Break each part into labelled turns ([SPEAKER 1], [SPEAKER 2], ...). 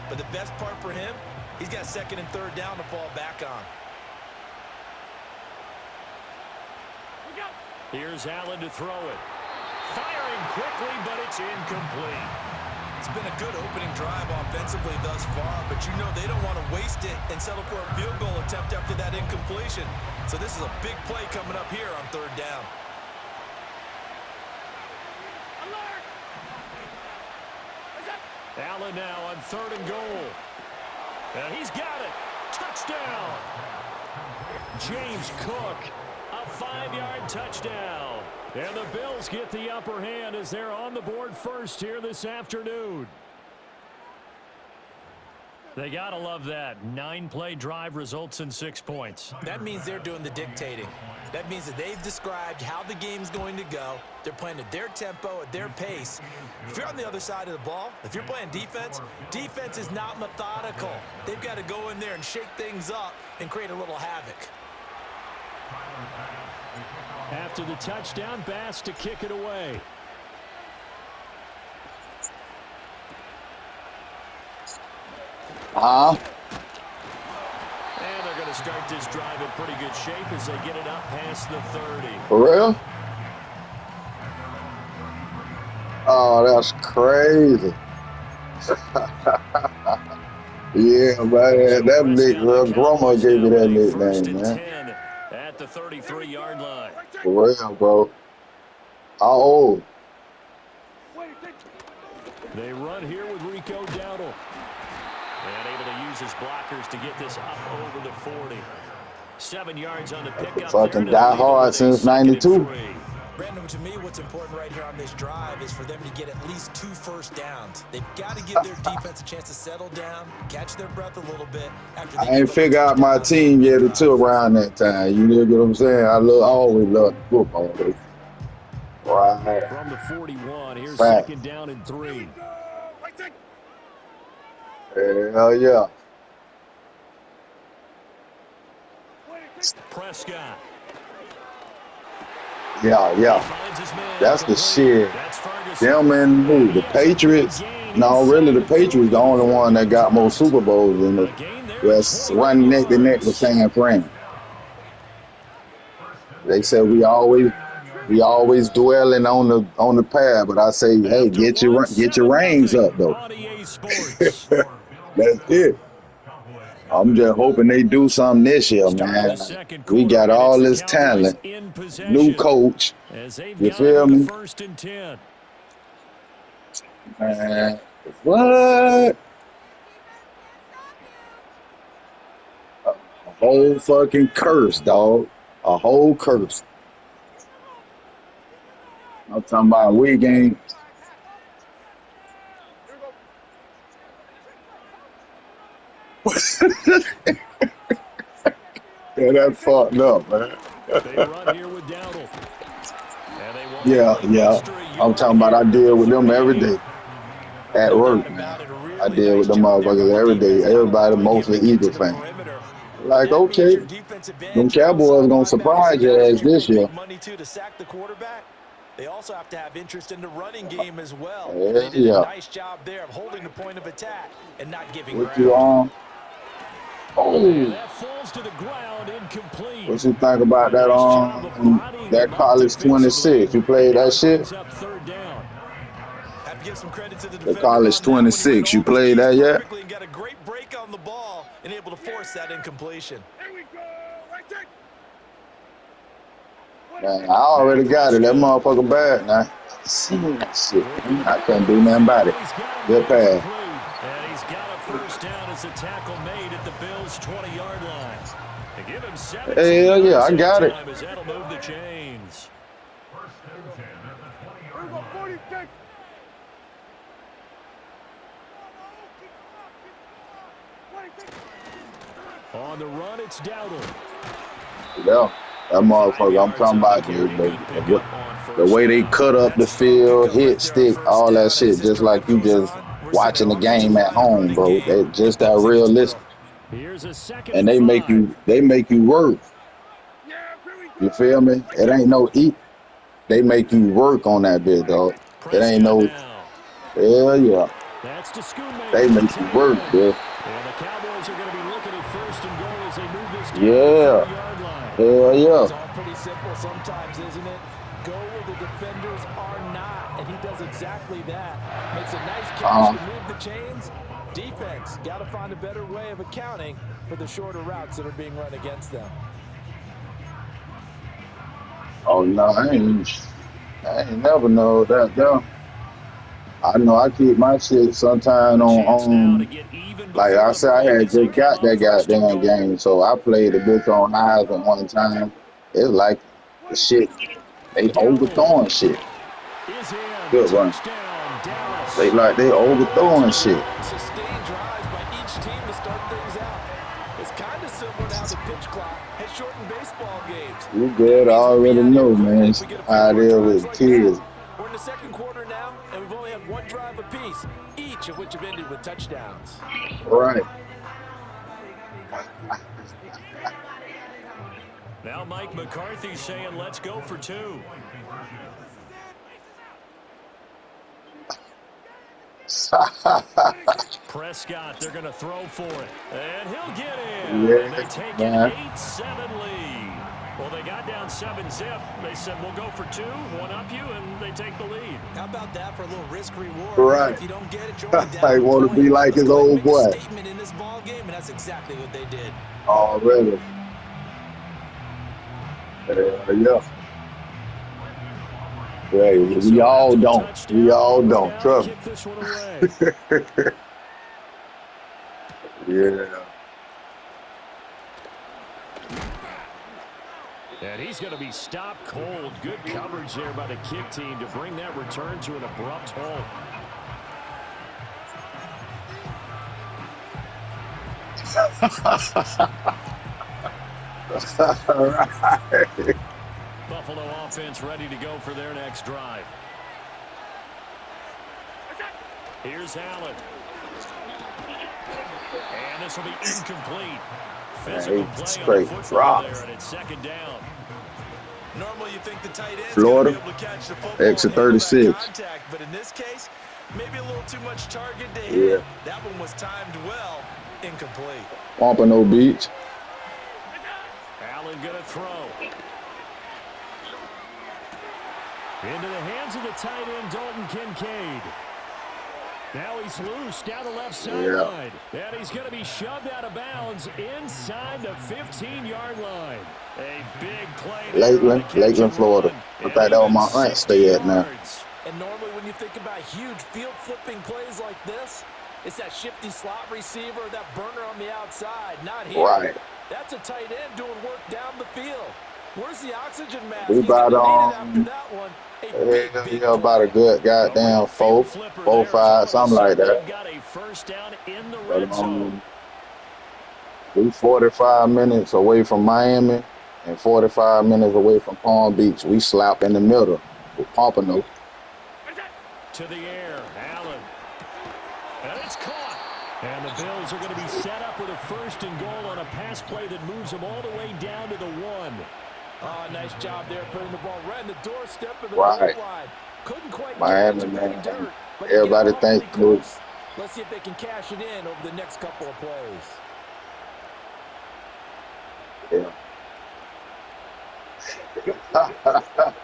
[SPEAKER 1] But the best part for him, he's got second and third down to fall back on.
[SPEAKER 2] Here's Allen to throw it. Firing quickly, but it's incomplete.
[SPEAKER 1] It's been a good opening drive offensively thus far, but you know they don't want to waste it and settle for a field goal attempt after that incompletion. So this is a big play coming up here on third down.
[SPEAKER 2] Allen now on third and goal. And he's got it. Touchdown. James Cook, a 5-yard touchdown. And the Bills get the upper hand as they're on the board first here this afternoon. They got to love that. 9-play drive results in 6 points.
[SPEAKER 1] That means they're doing the dictating. That means that they've described how the game's going to go. They're playing at their tempo, at their pace. If you're on the other side of the ball, if you're playing defense, defense is not methodical. They've got to go in there and shake things up and create a little havoc.
[SPEAKER 2] After the touchdown, Bass to kick it away. And they're going to start this drive in pretty good shape as they get it up past the 30.
[SPEAKER 3] For real? Oh, that's crazy. Yeah, man. That nickname, grandma gave me that nickname, man.
[SPEAKER 2] At the 33-yard line.
[SPEAKER 3] For real, bro. How old?
[SPEAKER 2] They run here with Rico Dowdle. And able to use his blockers to get this up over the 40. 7 yards on the pickup.
[SPEAKER 3] Fucking die hard since 92.
[SPEAKER 1] Brandon, to me, what's important right here on this drive is for them to get at least 2 first downs. They've got to give their defense a chance to settle down, catch their breath a little bit. After
[SPEAKER 3] I ain't figure out my team yet until around that time. You know what I'm saying? I always loved football. Right.
[SPEAKER 2] From the 41, here's second down and 3.
[SPEAKER 3] Hell yeah.
[SPEAKER 2] Prescott.
[SPEAKER 3] Yeah. That's the shit. Them and who? The Patriots? No, really, the Patriots the only one that got more Super Bowls than the West. One neck to neck with San Fran. They said we always dwelling on the pad, but I say, hey, get your reins up though. That's it. I'm just hoping they do something this year, man. We got all this talent, new coach. You feel me? Man, what? A whole fucking curse, dog. A whole curse. I'm talking about we game. Yeah, that's fucked up, man. Yeah. I'm talking about I deal with them every day at work, man. I deal with them motherfuckers every day. Everybody, mostly Eagle fan. Like, okay, them Cowboys gonna surprise your ass this year.
[SPEAKER 1] They also have to have interest in the running game as well.
[SPEAKER 3] Yeah.
[SPEAKER 1] They did a nice job there of holding the point of attack and not giving
[SPEAKER 3] What
[SPEAKER 1] ground.
[SPEAKER 3] you on? Oh.
[SPEAKER 2] That falls to the ground, incomplete.
[SPEAKER 3] What you think about that that college 26? You played that shit?
[SPEAKER 1] Have to give some credit to the
[SPEAKER 3] The college 26. You played that yet?
[SPEAKER 1] And got a great break on the ball and able to force that incompletion.
[SPEAKER 3] Man, I already got it. That motherfucker bad now. Shit. I couldn't do nothing about it. Good pass.
[SPEAKER 2] And he's got a first down as a tackle made at the Bills' 20-yard line. They give him 7.
[SPEAKER 3] Hell yeah, I got it.
[SPEAKER 2] That'll move the chains. On the run, it's Dowdle.
[SPEAKER 3] Yeah, that motherfucker, I'm talking about the way they cut up the field, hit, stick, all that shit, just like you just watching the game at home, bro. They just that realistic. And they make you work. You feel me? It ain't no eat. They make you work on that bit, dog. It ain't no. Hell yeah.
[SPEAKER 2] That's to Schoonmaker.
[SPEAKER 3] They make you work, yeah.
[SPEAKER 2] And the Cowboys are going to be looking at first and goal as they move this down
[SPEAKER 3] Yeah.
[SPEAKER 2] to the 30-yard line.
[SPEAKER 3] Hell yeah.
[SPEAKER 1] It's all pretty simple sometimes, isn't it? Go where the defenders are not, and he does exactly that. Makes a nice catch to move the chains. Defense, got to find a better way of accounting for the shorter routes that are being run against them.
[SPEAKER 3] Oh no, I ain't never know that though. I know I keep my shit sometime on like I said, I had just got that goddamn game, so I played the bitch on highs at one time. It's like the shit, they overthrowing shit. Good run. They overthrowing shit.
[SPEAKER 1] Sustained drives by each team to start things out. It's kind of similar to how the pitch clock has shortened baseball games.
[SPEAKER 3] You good? I already know, man. How it is with kids.
[SPEAKER 1] We're in the second quarter now, and we've only had one drive apiece, each of which have ended with touchdowns.
[SPEAKER 3] Right.
[SPEAKER 2] Now Mike McCarthy saying, let's go for two. Prescott, they're going to throw for it. And he'll get in.
[SPEAKER 3] Yeah,
[SPEAKER 2] and they take an 8-7 lead. Well, they got down 7-zip. They said, we'll go for two, one up you, and they take the lead.
[SPEAKER 1] How about that for a little risk reward?
[SPEAKER 3] Right.
[SPEAKER 1] If you don't get it, you're only down
[SPEAKER 3] I want to be like his old boy.
[SPEAKER 1] Statement in this ball game, and that's exactly what they did.
[SPEAKER 3] Already. Yeah. Hey, we all don't. We all don't. Trust me. Yeah.
[SPEAKER 2] And he's going to be stopped cold. Good coverage there by the kick team to bring that return to an abrupt halt.
[SPEAKER 3] All right.
[SPEAKER 2] Buffalo offense ready to go for their next drive. Here's Allen. And this will be incomplete. Physical play on the football there, and it's second down.
[SPEAKER 1] Normally you think the tight end's
[SPEAKER 3] Florida,
[SPEAKER 1] gonna be able to catch the football
[SPEAKER 3] exit 36.
[SPEAKER 1] contact, but in this case, maybe a little too much target to hit. That one was timed well, incomplete.
[SPEAKER 3] Pompano Beach.
[SPEAKER 2] Allen gonna throw. Into the hands of the tight end, Dalton Kincaid. Now he's loose down the left sideline. And he's going to be shoved out of bounds inside the 15-yard line. A big play.
[SPEAKER 3] Lakeland, Florida. I think that was my aunt stay at now.
[SPEAKER 1] And normally when you think about huge field-flipping plays like this, it's that shifty slot receiver, that burner on the outside. Not here.
[SPEAKER 3] Right.
[SPEAKER 1] That's a tight end doing work down the field. Where's the oxygen mask?
[SPEAKER 3] We about
[SPEAKER 1] after that one.
[SPEAKER 3] About a good goddamn 4-5, something like that.
[SPEAKER 2] Got a first down in the red zone.
[SPEAKER 3] We 45 minutes away from Miami and 45 minutes away from Palm Beach. We slap in the middle with Pompano.
[SPEAKER 2] To the air, Allen. And it's caught. And the Bills are going to be set up with a first and goal on a pass play that moves them all the way down to the 1.
[SPEAKER 1] Oh, nice job there, putting the ball right in the doorstep of the
[SPEAKER 3] right.
[SPEAKER 1] goal line. Couldn't quite
[SPEAKER 3] Miami,
[SPEAKER 1] get it
[SPEAKER 3] man.
[SPEAKER 1] dirt, but
[SPEAKER 3] everybody thinks
[SPEAKER 1] close. Let's see if they can cash it in over the next couple of plays.
[SPEAKER 3] Yeah.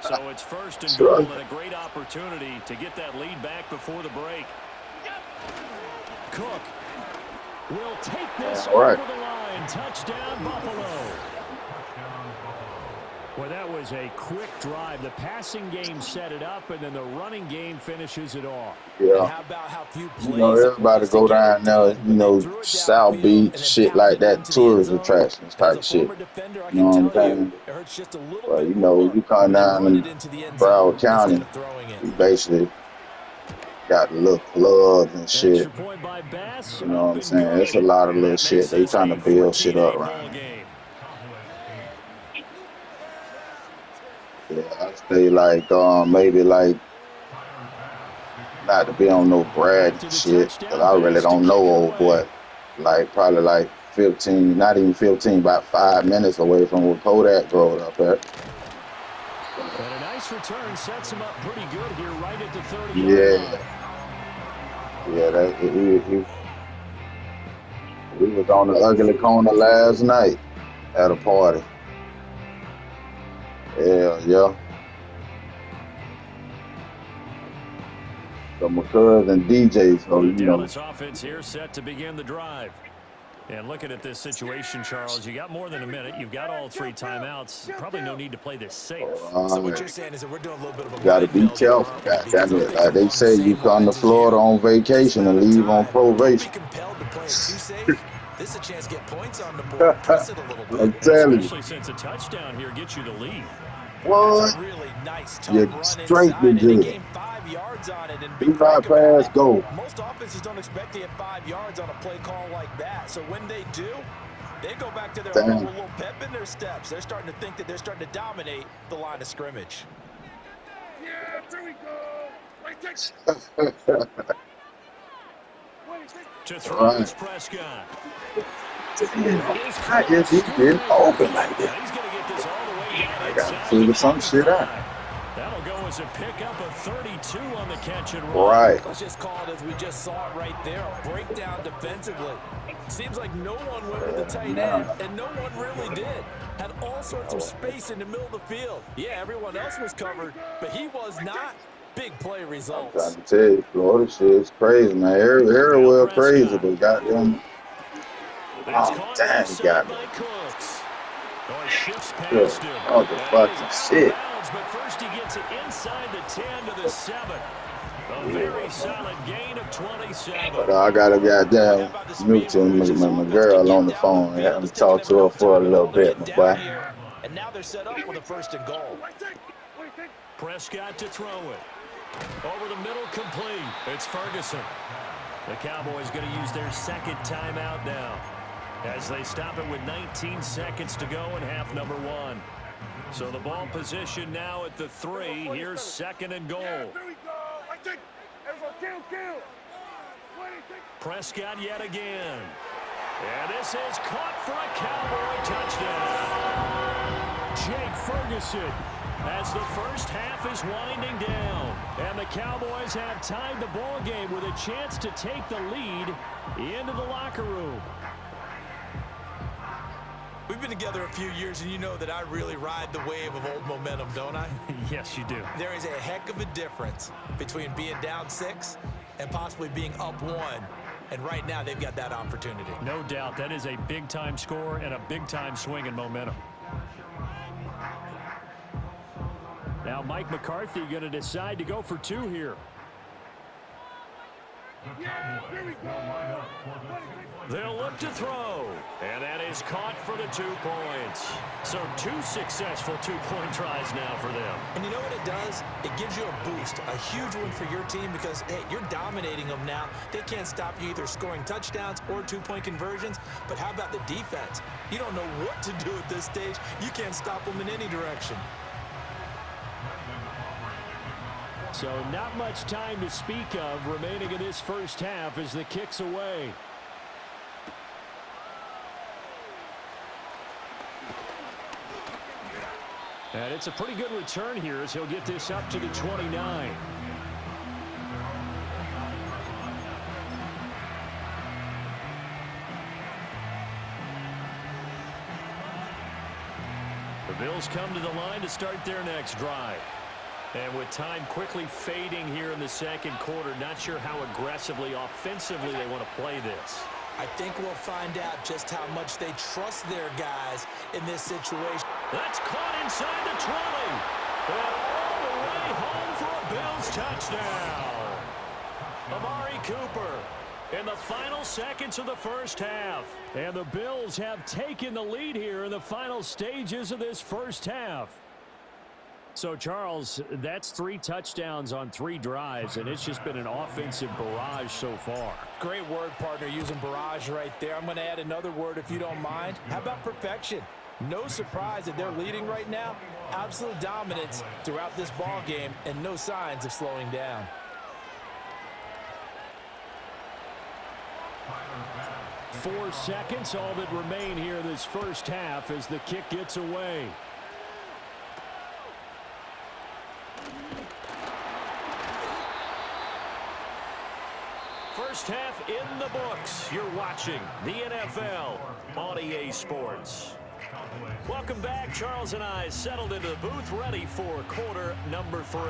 [SPEAKER 2] So it's first and goal and a great opportunity to get that lead back before the break. Cook will take this over the line. Touchdown, Buffalo. Well, that was a quick drive. The passing game set it up, and then the running game finishes it off.
[SPEAKER 3] Yeah.
[SPEAKER 1] How about how few plays
[SPEAKER 3] everybody go down there, South Beach, shit like that, tourist attractions type shit. You know what I'm saying? But, you come down in Broward County, you basically got the little clubs and shit. You know what I'm saying? It's a lot of little shit. They trying to build shit up around. Yeah, I stay maybe not to be on no brag shit, because I really don't know old boy. Probably 15, not even 15, about 5 minutes away from where Kodak growed up at.
[SPEAKER 2] And a nice return sets him up pretty good here right at the 30.
[SPEAKER 3] Yeah. Yeah, he was on the ugly corner last night at a party. Yeah. So my cousin DJ, so
[SPEAKER 2] The Dallas offense here set to begin the drive. And looking at this situation, Charles, you got more than a minute. You've got all 3 timeouts. Probably no need to play this safe.
[SPEAKER 1] So what you're saying is that we're doing a little bit of a
[SPEAKER 3] gotta
[SPEAKER 1] mind
[SPEAKER 3] be
[SPEAKER 1] meld here,
[SPEAKER 3] careful,
[SPEAKER 1] aren't we? Because
[SPEAKER 3] goddamn
[SPEAKER 1] I'm
[SPEAKER 3] it.
[SPEAKER 1] thinking
[SPEAKER 3] Like they
[SPEAKER 1] along the
[SPEAKER 3] say, you
[SPEAKER 1] same
[SPEAKER 3] come to
[SPEAKER 1] lines as you.
[SPEAKER 3] Florida on
[SPEAKER 1] This
[SPEAKER 3] vacation and
[SPEAKER 1] amount of
[SPEAKER 3] leave on
[SPEAKER 1] time, don't be
[SPEAKER 3] probation.
[SPEAKER 1] compelled to play it too safe. This is a chance to get points on the board. Press it a little
[SPEAKER 3] I'm
[SPEAKER 1] bit.
[SPEAKER 3] telling you.
[SPEAKER 2] Especially since a touchdown here gets you the lead.
[SPEAKER 3] What?
[SPEAKER 1] That's a really nice, tough
[SPEAKER 3] You're
[SPEAKER 1] run
[SPEAKER 3] straight to
[SPEAKER 1] inside, and he
[SPEAKER 3] jail.
[SPEAKER 1] gained 5 yards on it. And be
[SPEAKER 3] Do
[SPEAKER 1] frank
[SPEAKER 3] not
[SPEAKER 1] about
[SPEAKER 3] pass
[SPEAKER 1] it,
[SPEAKER 3] go.
[SPEAKER 1] most offenses don't expect to get 5 yards on a play call like that. So when they do, they go back to their home with a little pep in their steps. They're starting to think that they're starting to dominate the line of scrimmage.
[SPEAKER 4] Yeah, here we go.
[SPEAKER 2] To throw is Prescott.
[SPEAKER 3] How is he getting open like that?
[SPEAKER 2] He's going to get this all the way down
[SPEAKER 3] I gotta
[SPEAKER 2] inside
[SPEAKER 3] figure
[SPEAKER 2] the
[SPEAKER 3] some shit out.
[SPEAKER 2] 45. That'll go as a pickup of 32 on the catch and run.
[SPEAKER 3] Right.
[SPEAKER 1] Let's just call it as we just saw it right there, a breakdown defensively. Seems like no one went with the tight end, and no one really did. Had all sorts of space in the middle of the field. Yeah, everyone else was covered, but he was not. Big play results.
[SPEAKER 3] I'm trying to tell you, Florida shit's crazy, man. Everywhere crazy, but goddamn. Oh, damn, he got me. Oh, the fucking shit.
[SPEAKER 2] But first he gets it inside the 10 to the 7. A very solid gain of 27.
[SPEAKER 3] But I got a goddamn mute to my girl on the phone. I haven't talked to her for a little bit, my boy.
[SPEAKER 1] And now they're set up with a 1st and goal.
[SPEAKER 2] Prescott to throw it. Over the middle, complete. It's Ferguson. The Cowboys going to use their 2nd timeout now as they stop it with 19 seconds to go in half number 1. So the ball position now at the 3. Here's 2nd and goal. Prescott yet again. And this is caught for a Cowboy touchdown. Jake Ferguson, as the first half is winding down. And the Cowboys have tied the ball game with a chance to take the lead into the locker room.
[SPEAKER 1] We've been together a few years, and you know that I really ride the wave of old momentum, don't I?
[SPEAKER 2] Yes, you do.
[SPEAKER 1] There is a heck of a difference between being down 6 and possibly being up 1. And right now, they've got that opportunity.
[SPEAKER 2] No doubt. That is a big-time score and a big-time swing in momentum. Now Mike McCarthy going to decide to go for 2 here. They'll look to throw, and that is caught for the 2 points. So 2 successful 2-point tries now for them.
[SPEAKER 1] And you know what it does? It gives you a boost, a huge one for your team because, hey, you're dominating them now. They can't stop you either scoring touchdowns or 2-point conversions. But how about the defense? You don't know what to do at this stage. You can't stop them in any direction.
[SPEAKER 2] So not much time to speak of remaining in this first half as the kick's away. And it's a pretty good return here as he'll get this up to the 29. The Bills come to the line to start their next drive. And with time quickly fading here in the 2nd quarter, not sure how aggressively, offensively they want to play this.
[SPEAKER 1] I think we'll find out just how much they trust their guys in this situation.
[SPEAKER 2] That's caught inside the 20. And all the way home for a Bills touchdown. Amari Cooper in the final seconds of the first half. And the Bills have taken the lead here in the final stages of this first half. So, Charles, that's 3 touchdowns on 3 drives, and it's just been an offensive barrage so far.
[SPEAKER 1] Great word, partner, using barrage right there. I'm going to add another word if you don't mind. How about perfection? No surprise that they're leading right now. Absolute dominance throughout this ball game and no signs of slowing down.
[SPEAKER 2] Four seconds, all that remain here this first half as the kick gets away. in the books. You're watching the NFL on EA Sports. Welcome back. Charles and I settled into the booth, ready for quarter number 3.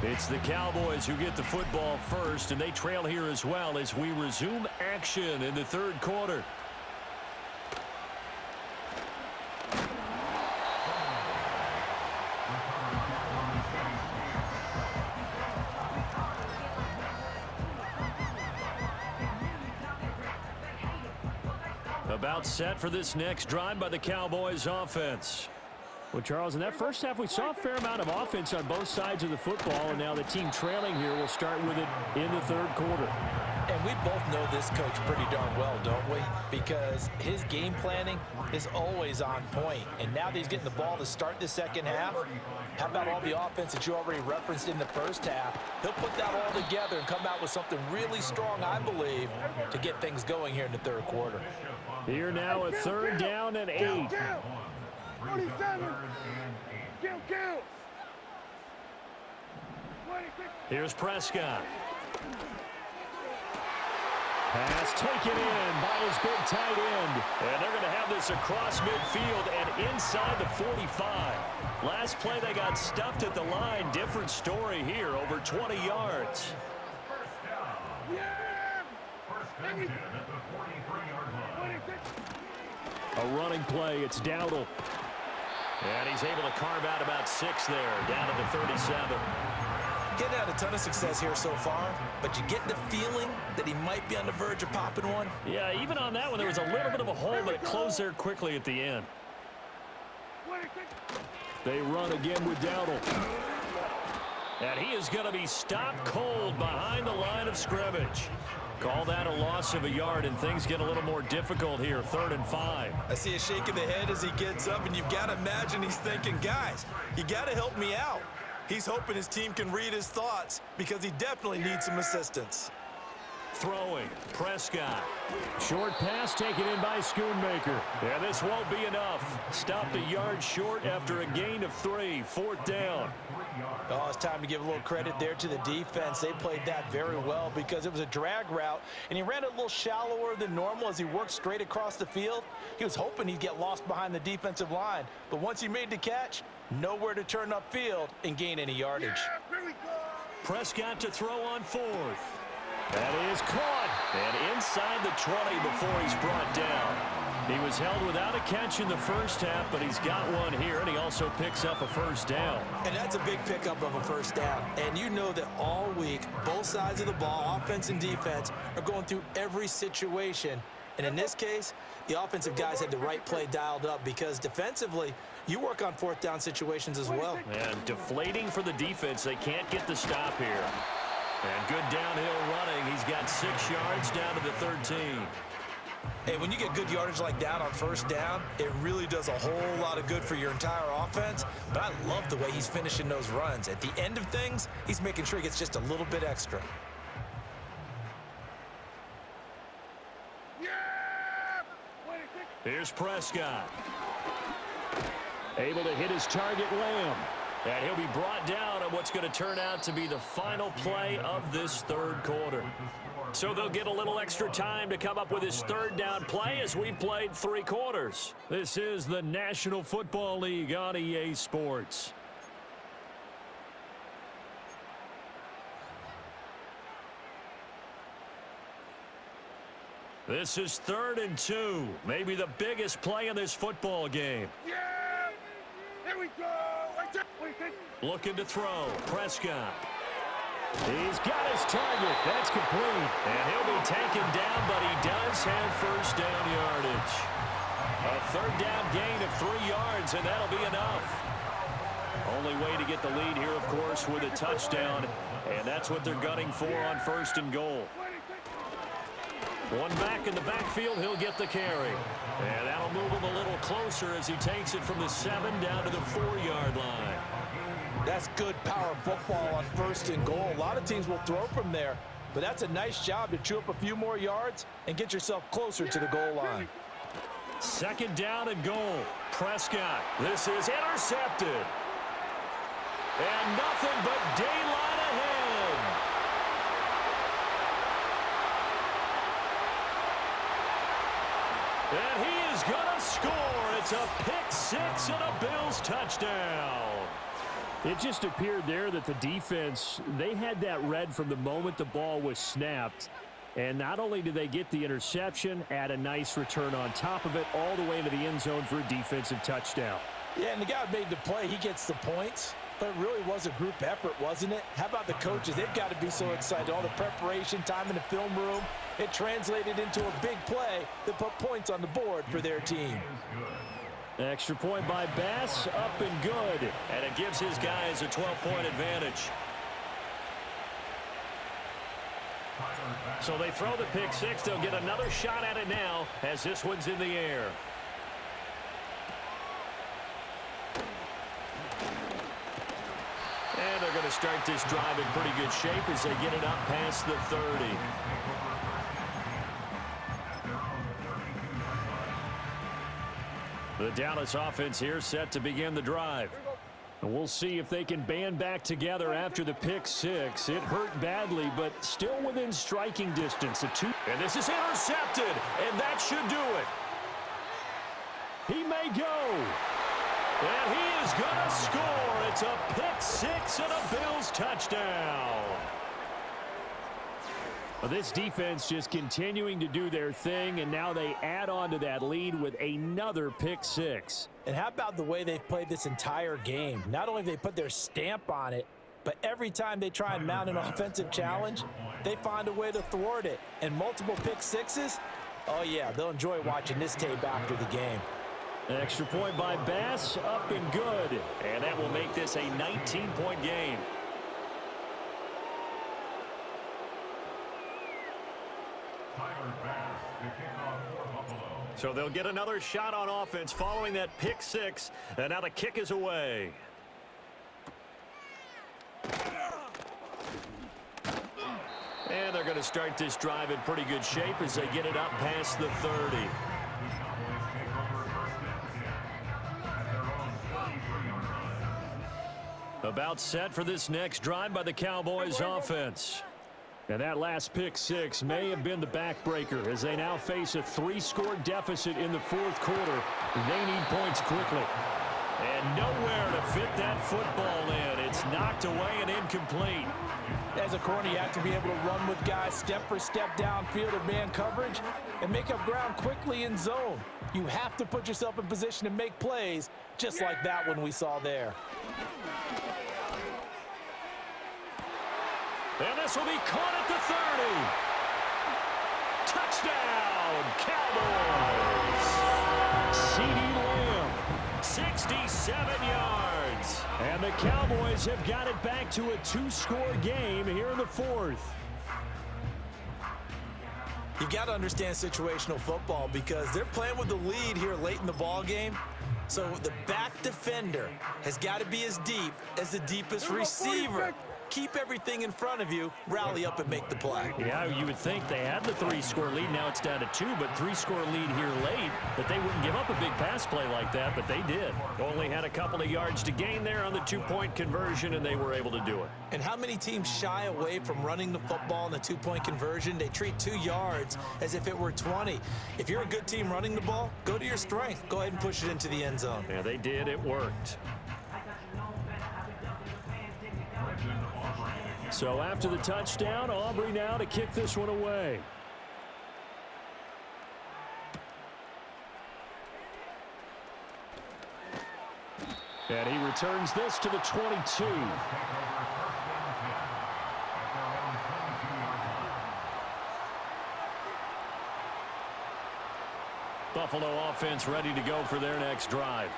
[SPEAKER 2] It's the Cowboys who get the football first, and they trail here as well as we resume action in the third quarter. About set for this next drive by the Cowboys offense.
[SPEAKER 5] Well, Charles, in that first half, we saw a fair amount of offense on both sides of the football, and now the team trailing here will start with it in the third quarter.
[SPEAKER 1] And we both know this coach pretty darn well, don't we? Because his game planning is always on point. And now that he's getting the ball to start the second half, how about all the offense that you already referenced in the first half? He'll put that all together and come out with something really strong, I believe, to get things going here in the third quarter.
[SPEAKER 5] Here now a third down and 8.
[SPEAKER 4] 27. Kill.
[SPEAKER 2] Here's Prescott. Pass taken in by his big tight end. And they're going to have this across midfield and inside the 45. Last play they got stuffed at the line. Different story here, over 20 yards.
[SPEAKER 5] A running play, it's Dowdle.
[SPEAKER 2] And he's able to carve out about 6 there, down to the 37.
[SPEAKER 1] Getting had a ton of success here so far, but you get the feeling that he might be on the verge of popping one.
[SPEAKER 2] Yeah, even on that one, there was a little bit of a hole, but it closed there quickly at the end.
[SPEAKER 5] They run again with Dowdle.
[SPEAKER 2] And he is going to be stopped cold behind the line of scrimmage. Call that a loss of a yard, and things get a little more difficult here, 3rd and 5.
[SPEAKER 1] I see a shake of the head as he gets up, and you've got to imagine he's thinking, guys, you got to help me out. He's hoping his team can read his thoughts because he definitely needs some assistance.
[SPEAKER 2] Throwing, Prescott.
[SPEAKER 5] Short pass taken in by Schoonmaker.
[SPEAKER 2] Yeah, this won't be enough. Stopped a yard short after a gain of 3, 4th down.
[SPEAKER 1] Oh, it's time to give a little credit there to the defense. They played that very well because it was a drag route, and he ran it a little shallower than normal as he worked straight across the field. He was hoping he'd get lost behind the defensive line, but once he made the catch, nowhere to turn upfield and gain any yardage.
[SPEAKER 2] Prescott to throw on 4th. That is caught, and inside the 20 before he's brought down. He was held without a catch in the first half, but he's got one here, and he also picks up a first down.
[SPEAKER 1] And that's a big pickup of a first down. And you know that all week, both sides of the ball, offense and defense, are going through every situation. And in this case, the offensive guys had the right play dialed up because defensively, you work on 4th down situations as well.
[SPEAKER 2] And deflating for the defense. They can't get the stop here. And good downhill running. He's got 6 yards down to the 13.
[SPEAKER 1] Hey, when you get good yardage like that on first down, it really does a whole lot of good for your entire offense. But I love the way he's finishing those runs. At the end of things, he's making sure he gets just a little bit extra.
[SPEAKER 2] Here's Prescott.
[SPEAKER 5] Able to hit his target, Lamb.
[SPEAKER 2] And he'll be brought down on what's going to turn out to be the final play of this third quarter. So they'll get a little extra time to come up with his 3rd down play as we've played 3 quarters.
[SPEAKER 5] This is the National Football League on EA Sports.
[SPEAKER 2] This is 3rd and 2. Maybe the biggest play in this football game.
[SPEAKER 4] Yeah! Here we go!
[SPEAKER 2] Looking to throw. Prescott.
[SPEAKER 5] He's got his target. That's complete.
[SPEAKER 2] And he'll be taken down, but he does have first down yardage. A 3rd down gain of 3 yards, and that'll be enough. Only way to get the lead here, of course, with a touchdown, and that's what they're gunning for on 1st and goal. One back in the backfield, he'll get the carry. And that'll move him a little closer as he takes it from the 7 down to the 4-yard line.
[SPEAKER 1] That's good power football on 1st and goal. A lot of teams will throw from there, but that's a nice job to chew up a few more yards and get yourself closer to the goal line.
[SPEAKER 2] 2nd down and goal. Prescott. This is intercepted. And nothing but daylight ahead. And he is going to score. It's a pick six and a Bills touchdown.
[SPEAKER 5] It just appeared there that the defense, they had that read from the moment the ball was snapped. And not only did they get the interception, add a nice return on top of it, all the way into the end zone for a defensive touchdown.
[SPEAKER 1] Yeah, and the guy who made the play, he gets the points. But it really was a group effort, wasn't it? How about the coaches? They've got to be so excited. All the preparation, time in the film room, it translated into a big play that put points on the board for their team.
[SPEAKER 5] Extra point by Bass, up and good.
[SPEAKER 2] And it gives his guys a 12-point advantage. So they throw the pick six. They'll get another shot at it now as this one's in the air. And they're going to start this drive in pretty good shape as they get it up past the 30. The Dallas offense here set to begin the drive. And we'll see if they can band back together after the pick six. It hurt badly, but still within striking distance. And this is intercepted, and that should do it. He may go. And he is going to score. It's a pick six and a Bills touchdown. Well, this defense just continuing to do their thing, and now they add on to that lead with another pick six.
[SPEAKER 1] And how about the way they've played this entire game? Not only have they put their stamp on it, but every time they try and mount an offensive challenge, they find a way to thwart it. And multiple pick sixes, oh yeah, they'll enjoy watching this tape after the game.
[SPEAKER 5] An extra point by Bass, up and good.
[SPEAKER 2] And that will make this a 19-point game. So they'll get another shot on offense following that pick six. And now the kick is away. And they're going to start this drive in pretty good shape as they get it up past the 30. About set for this next drive by the Cowboys offense. And that last pick six may have been the backbreaker as they now face a 3-score deficit in the fourth quarter. They need points quickly. And nowhere to fit that football in. It's knocked away and incomplete.
[SPEAKER 1] As a corner, you have to be able to run with guys step for step downfield in man coverage and make up ground quickly in zone. You have to put yourself in position to make plays, just like that one we saw there.
[SPEAKER 2] And this will be caught at the 30. Touchdown, Cowboys. CeeDee Lamb, 67 yards. And the Cowboys have got it back to a 2-score game here in the fourth.
[SPEAKER 1] You've got to understand situational football because they're playing with the lead here late in the ball game. So the back defender has got to be as deep as the deepest receiver. Keep everything in front of you, rally up and make the play.
[SPEAKER 5] Yeah, you would think they had the 3-score lead. Now it's down to 2, but 3-score lead here late. But they wouldn't give up a big pass play like that, but they did.
[SPEAKER 2] Only had a couple of yards to gain there on the 2-point conversion, and they were able to do it.
[SPEAKER 1] And how many teams shy away from running the football in the 2-point conversion? They treat 2 yards as if it were 20. If you're a good team running the ball, go to your strength. Go ahead and push it into the end zone.
[SPEAKER 2] Yeah, they did. It worked.
[SPEAKER 5] So after the touchdown, Aubrey now to kick this one away. And he returns this to the 22.
[SPEAKER 2] Buffalo offense ready to go for their next drive.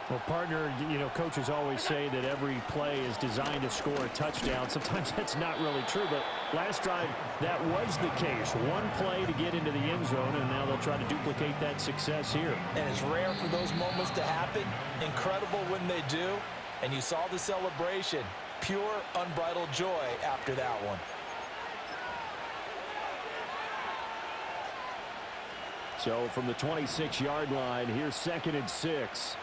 [SPEAKER 5] Well, partner, you know, coaches always say that every play is designed to score a touchdown. Sometimes that's not really true, but last drive, that was the case. One play to get into the end zone, and now they'll try to duplicate that success here.
[SPEAKER 1] And it's rare for those moments to happen. Incredible when they do. And you saw the celebration. Pure, unbridled joy after that one.
[SPEAKER 5] So from the 26-yard line, here's 2nd and 6.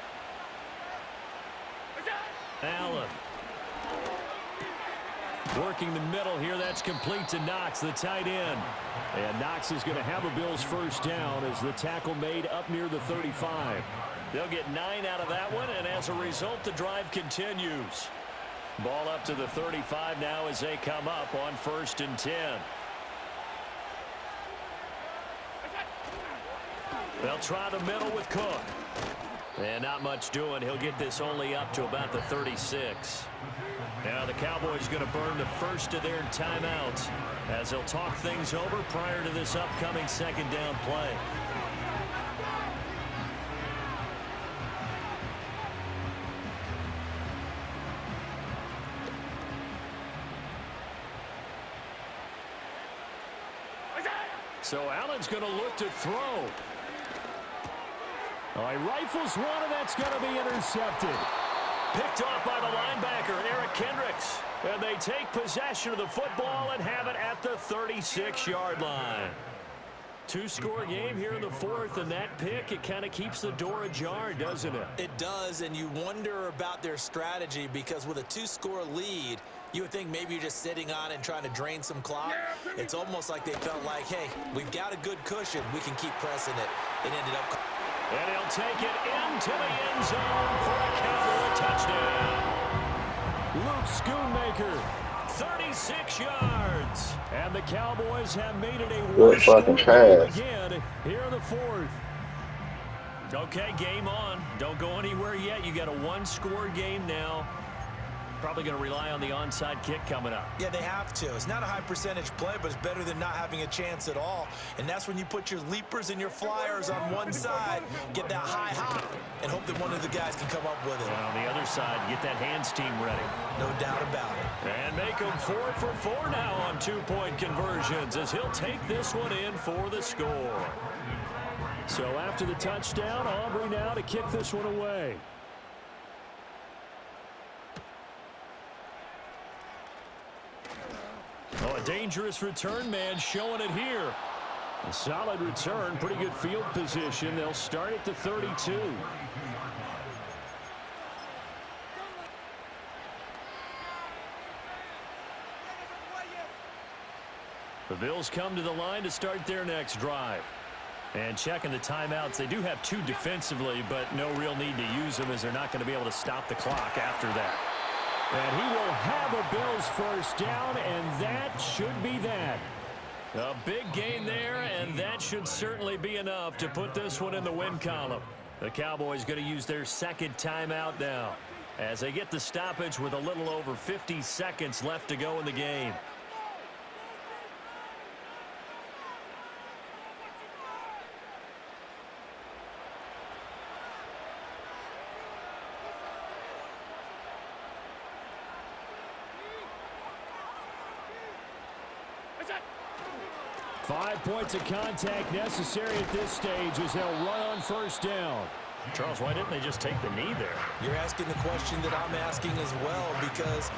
[SPEAKER 2] Allen. Working the middle here, that's complete to Knox, the tight end. And Knox is going to have a Bills first down as the tackle made up near the 35. They'll get 9 out of that one, and as a result, the drive continues. Ball up to the 35 now as they come up on 1st and 10. They'll try the middle with Cook. And not much doing. He'll get this only up to about the 36. Now the Cowboys going to burn the first of their timeouts as they'll talk things over prior to this upcoming 2nd down play. So Allen's going to look to throw. Oh, he rifles one, and that's going to be intercepted. Picked off by the linebacker, Eric Kendricks. And they take possession of the football and have it at the 36-yard line. 2-score game here in the 4th, and that pick, it kind of keeps the door ajar, doesn't it?
[SPEAKER 1] It does, and you wonder about their strategy because with a 2-score lead, you would think maybe you're just sitting on it and trying to drain some clock. It's almost like they felt like, hey, we've got a good cushion. We can keep pressing it. It ended up...
[SPEAKER 2] And he'll take it into the end zone for a Cowboy touchdown. Luke Schoonmaker, 36 yards. And the Cowboys have made it a
[SPEAKER 3] fucking pass
[SPEAKER 2] again here in the 4th. Okay, game on. Don't go anywhere yet. You got a 1-score game now. Probably going to rely on the onside kick coming up.
[SPEAKER 1] Yeah, they have to. It's not a high percentage play, but it's better than not having a chance at all. And that's when you put your leapers and your flyers on one side, get that high hop, and hope that one of the guys can come up with it.
[SPEAKER 2] And on the other side, get that hands team ready.
[SPEAKER 1] No doubt about it.
[SPEAKER 2] And make them 4 for 4 now on 2-point conversions as he'll take this one in for the score. So after the touchdown, Aubrey now to kick this one away. Oh, a dangerous return man showing it here. A solid return, pretty good field position. They'll start at the 32. The Bills come to the line to start their next drive. And checking the timeouts, they do have 2 defensively, but no real need to use them as they're not going to be able to stop the clock after that. And he will have a Bills first down, and that should be that. A big gain there, and that should certainly be enough to put this one in the win column. The Cowboys going to use their 2nd timeout now as they get the stoppage with a little over 50 seconds left to go in the game. Five points of contact necessary at this stage as they'll run on first down. Charles, why didn't they just take the knee there?
[SPEAKER 1] You're asking the question that I'm asking as well because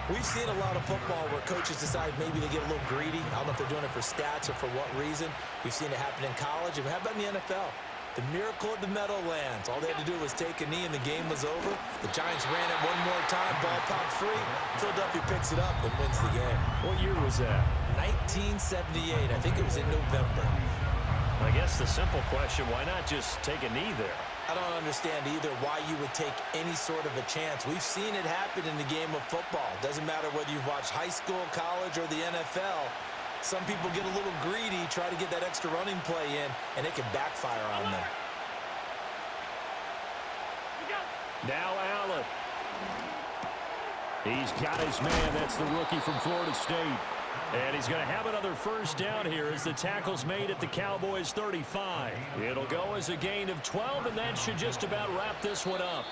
[SPEAKER 1] we've seen a lot of football where coaches decide maybe they get a little greedy. I don't know if they're doing it for stats or for what reason. We've seen it happen in college. And how about in the NFL? The miracle of the Meadowlands. All they had to do was take a knee and the game was over. The Giants ran it one more time. Ball popped free. Philadelphia picks it up and wins the game.
[SPEAKER 2] What year was that?
[SPEAKER 1] 1978. I think it was in November.
[SPEAKER 2] I guess the simple question, why not just take a knee there?
[SPEAKER 1] I don't understand either why you would take any sort of a chance. We've seen it happen in the game of football. Doesn't matter whether you've watched high school, college, or the NFL. Some people get a little greedy, try to get that extra running play in, and it can backfire on them.
[SPEAKER 2] Now Allen. He's got his man. That's the rookie from Florida State. And he's going to have another first down here as the tackle's made at the Cowboys' 35. It'll go as a gain of 12, and that should just about wrap this one up.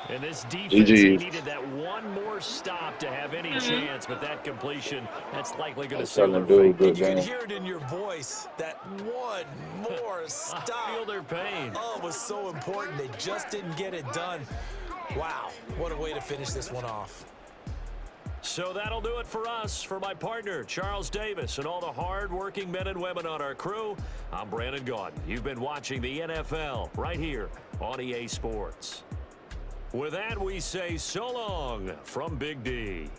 [SPEAKER 2] And this defense needed that one more stop to have any chance, but that completion, that's likely going to seal their fate.
[SPEAKER 1] And you can hear it in your voice, that one more stop.
[SPEAKER 2] I feel their pain.
[SPEAKER 1] Oh, it was so important. They just didn't get it done. Wow, what a way to finish this one off.
[SPEAKER 2] So that'll do it for us. For my partner, Charles Davis, and all the hard-working men and women on our crew, I'm Brandon Gaudin. You've been watching the NFL right here on EA Sports. With that, we say so long from Big D.